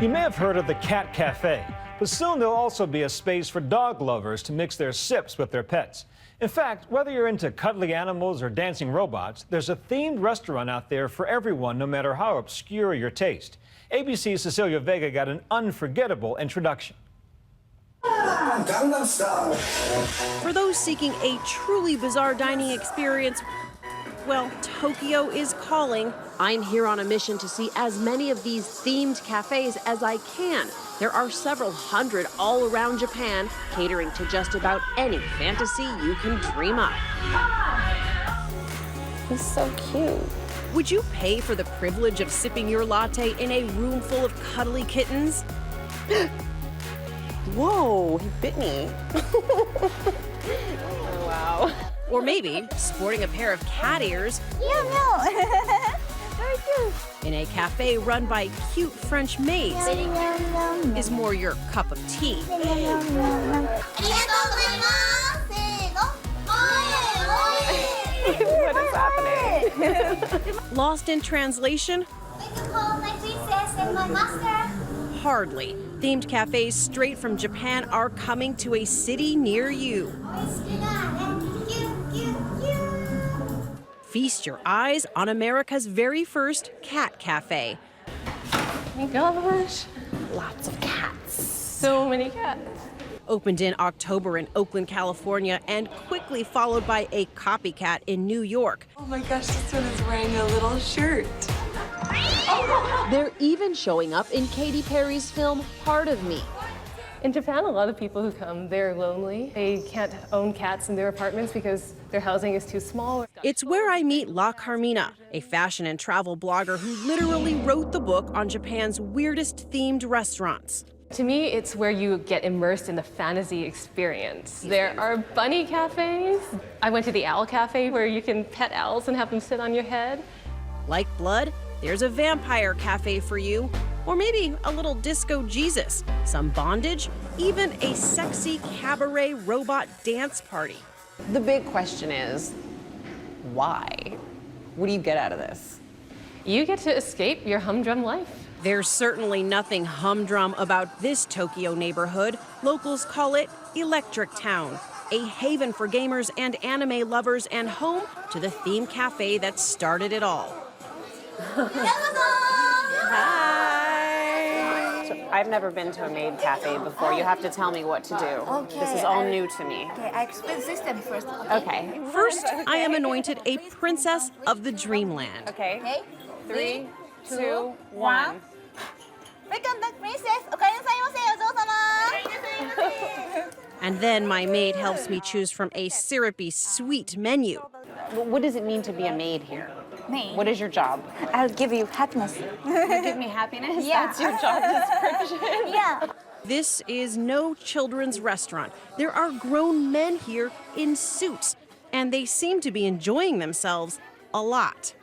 You may have heard of the Cat Cafe, but soon there'll also be a space for dog lovers to mix their sips with their pets. In fact, whether you're into cuddly animals or dancing robots, there's a themed restaurant out there for everyone, no matter how obscure your taste. ABC's Cecilia Vega got an unforgettable introduction. For those seeking a truly bizarre dining experience, well, Tokyo is calling. I'm here on a mission to see as many of these themed cafes as I can. There are several hundred all around Japan, catering to just about any fantasy you can dream up. He's so cute. Would you pay for the privilege of sipping your latte in a room full of cuddly kittens? Whoa, he bit me. Oh, wow. Or maybe sporting a pair of cat ears Very cute. in a cafe run by cute French maids is more your cup of tea. What is happening? Lost in translation? My princess and my master. Hardly. Themed cafes straight from Japan are coming to a city near you. Feast your eyes on America's very first cat cafe. Oh my gosh. Lots of cats. So many cats. Opened in October in Oakland, California, and quickly followed by a copycat in New York. Oh my gosh, this one is wearing a little shirt. They're even showing up in Katy Perry's film, Part of Me. In Japan, a lot of people who come, they're lonely. They can't own cats in their apartments because their housing is too small. It's where I meet La Carmina, a fashion and travel blogger who literally wrote the book on Japan's weirdest themed restaurants. To me, it's where you get immersed in the fantasy experience. There are bunny cafes. I went to the owl cafe where you can pet owls and have them sit on your head. Like blood, there's a vampire cafe for you. Or maybe a little disco Jesus, some bondage, even a sexy cabaret robot dance party. The big question is, why? What do you get out of this? You get to escape your humdrum life. There's certainly nothing humdrum about this Tokyo neighborhood. Locals call it Electric Town, a haven for gamers and anime lovers and home to the theme cafe that started it all. I've never been to a Maid Cafe before. You have to tell me what to do. Okay, This is all new to me. Okay, I explain system first. Okay. First, I am anointed a princess of the dreamland. Okay. Okay. 3, 2, 1. Welcome back, princess. おかえりなさいませ、お嬢様。 And then my maid helps me choose from a syrupy, sweet menu. What does it mean to be a maid here? Me. What is your job? I'll give you happiness. You give me happiness? Yeah. That's your job description? Yeah. This is no children's restaurant. There are grown men here in suits, and they seem to be enjoying themselves a lot.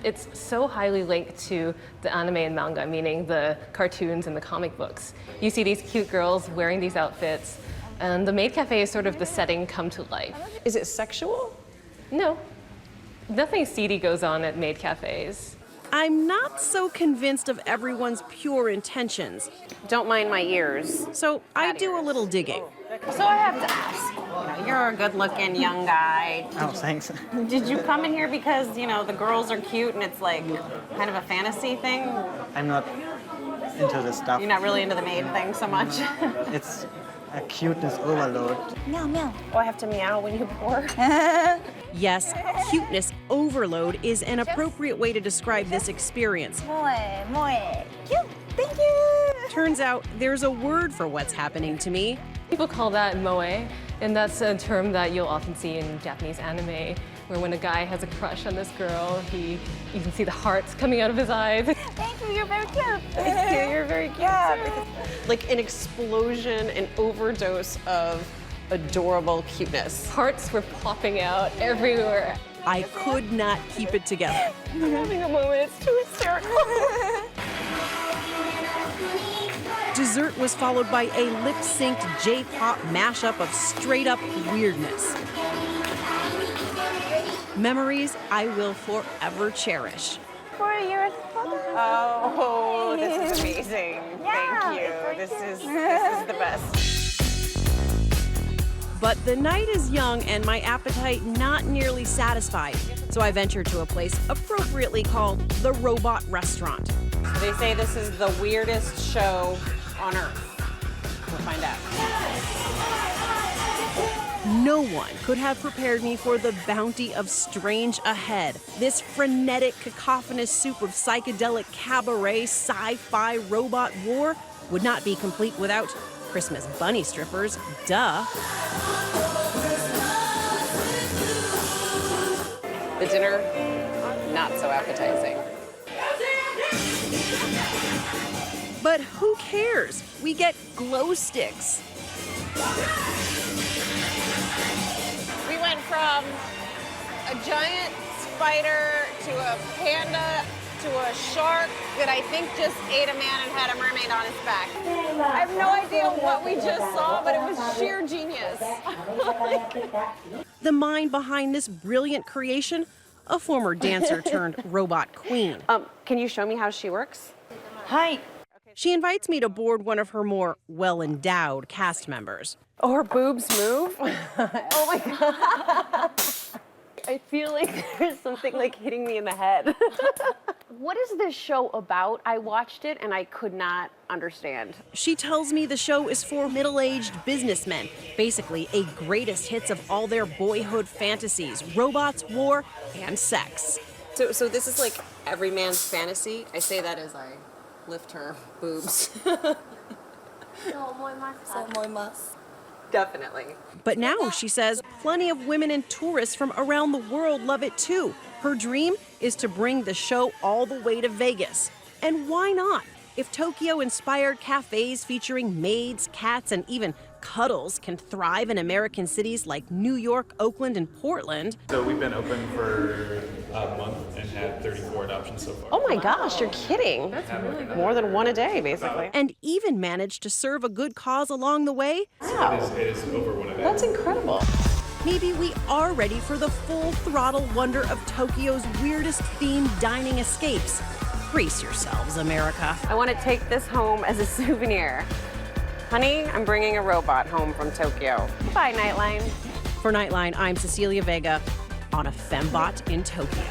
It's so highly linked to the anime and manga, meaning the cartoons and the comic books. You see these cute girls wearing these outfits, and the Maid Cafe is sort of the setting come to life. Is it sexual? No, nothing seedy goes on at Maid Cafes. I'm not so convinced of everyone's pure intentions, Don't mind my ears. so I do a little digging. So I have to ask, you're a good-looking young guy. Oh, thanks. Did you come in here because, the girls are cute and it's like kind of a fantasy thing? I'm not into this stuff. You're not really into the maid thing so much? It's a cuteness overload. Meow, meow. Oh, I have to meow when you pour? Yes, cuteness overload is an appropriate way to describe this experience. Moe. Cute. Thank you. Turns out there's a word for what's happening to me. People call that moe, and that's a term that you'll often see in Japanese anime, where when a guy has a crush on this girl, you can see the hearts coming out of his eyes. Thank you. You're very cute. Thank you, you're very cute. Yeah. Like an explosion, an overdose of adorable cuteness. Hearts were popping out everywhere. I could not keep it together. I'm having a moment, it's too hysterical. Dessert was followed by a lip-synced J-pop mashup of straight-up weirdness. Memories I will forever cherish. 4 years. Oh, this is amazing. Yeah. Thank you. This is the best. But the night is young and my appetite not nearly satisfied. So I venture to a place appropriately called the Robot Restaurant. They say this is the weirdest show on earth. We'll find out. No one could have prepared me for the bounty of strange ahead. This frenetic, cacophonous soup of psychedelic cabaret, sci-fi, robot war would not be complete without Christmas bunny strippers, duh. The dinner, not so appetizing. But who cares? We get glow sticks. We went from a giant spider to a panda to a shark that I think just ate a man and had a mermaid on his back. I have no idea what we just saw, but it was sheer genius. The mind behind this brilliant creation, a former dancer turned robot queen. Can you show me how she works? Hi. She invites me to board one of her more well-endowed cast members. Oh, her boobs move? Oh my God. I feel like there's something like hitting me in the head. What is this show about? I watched it and I could not understand. She tells me the show is for middle-aged businessmen, basically a greatest hits of all their boyhood fantasies, robots, war, and sex. So this is like every man's fantasy. I say that as I lift her boobs. Definitely. But now, she says, plenty of women and tourists from around the world love it too. Her dream is to bring the show all the way to Vegas. And why not? If Tokyo-inspired cafes featuring maids, cats, and even cuddles can thrive in American cities like New York, Oakland, and Portland. So we've been open for a month and had 34 adoptions so far. Oh my gosh, you're kidding. That's really good. More than one a day, basically. And even managed to serve a good cause along the way. Wow. It is over one a day. That's incredible. Maybe we are ready for the full-throttle wonder of Tokyo's weirdest themed dining escapes. Brace yourselves, America. I want to take this home as a souvenir. Honey, I'm bringing a robot home from Tokyo. Bye, Nightline. For Nightline, I'm Cecilia Vega on a Fembot in Tokyo.